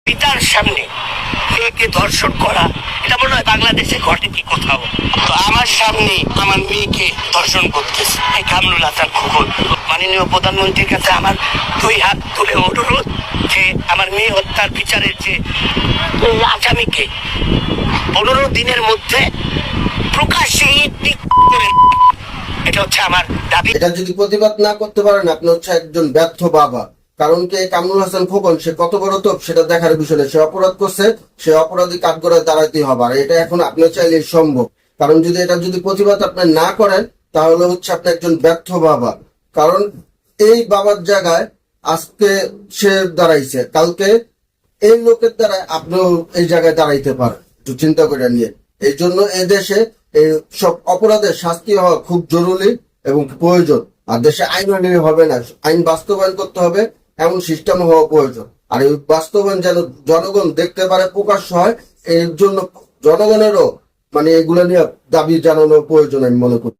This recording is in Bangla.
পিতার সামনে মেয়েকে ধর্ষণ করা, এটা মনে হয় বাংলাদেশে ঘটে কি কোথাও। তো আমার সামনে আমার মেয়েকে ধর্ষণ করতেছে এই কামরুল হাসান খোকন। মাননীয় প্রধানমন্ত্রীর কাছে আমার 2 হাত তুলে অনুরোধ যে আমার মেয়ে হত্যার বিচারের যে আসামিকে 15 দিনের মধ্যে প্রকাশ্যে করে, এটা হচ্ছে আমার দাবি। এটা যদি প্রতিবাদ না করতে পারেন আপনি হচ্ছে একজন ব্যর্থ বাবা। কারণ কে কামরুল হাসান খোকন সে কত বড় তোপ সেটা দেখার বিষয় না। সে অপরাধ করছে, সে অপরাধী কাঠগড়ায় দাঁড়াতেই হবে। আর এটা এখন আপনি চাইলে সম্ভব। কারণ যদি এটা যদি প্রতিবাদ আপনি না করেন তাহলে হচ্ছে আপনি একজন ব্যর্থ বাবা। কারণ এই বাবার জায়গায় আজকে সে দাঁড়াইছে, কালকে এই লোকের দ্বারা আপনিও এই জায়গায় দাঁড়াইতে পারেন। একটু চিন্তা করে নিয়ে এই জন্য এদেশে এই সব অপরাধের শাস্তি হওয়া খুব জরুরি এবং প্রয়োজন। আর দেশে আইন হলে হবে না, আইন বাস্তবায়ন করতে হবে, এমন সিস্টেম হওয়া প্রয়োজন। আর এই বাস্তবায়ন যেন জনগণ দেখতে পারে, প্রকাশ্য হয়, এর জন্য জনগণেরও মানে এগুলো নিয়ে দাবি জানানোর প্রয়োজন আমি মনে করি।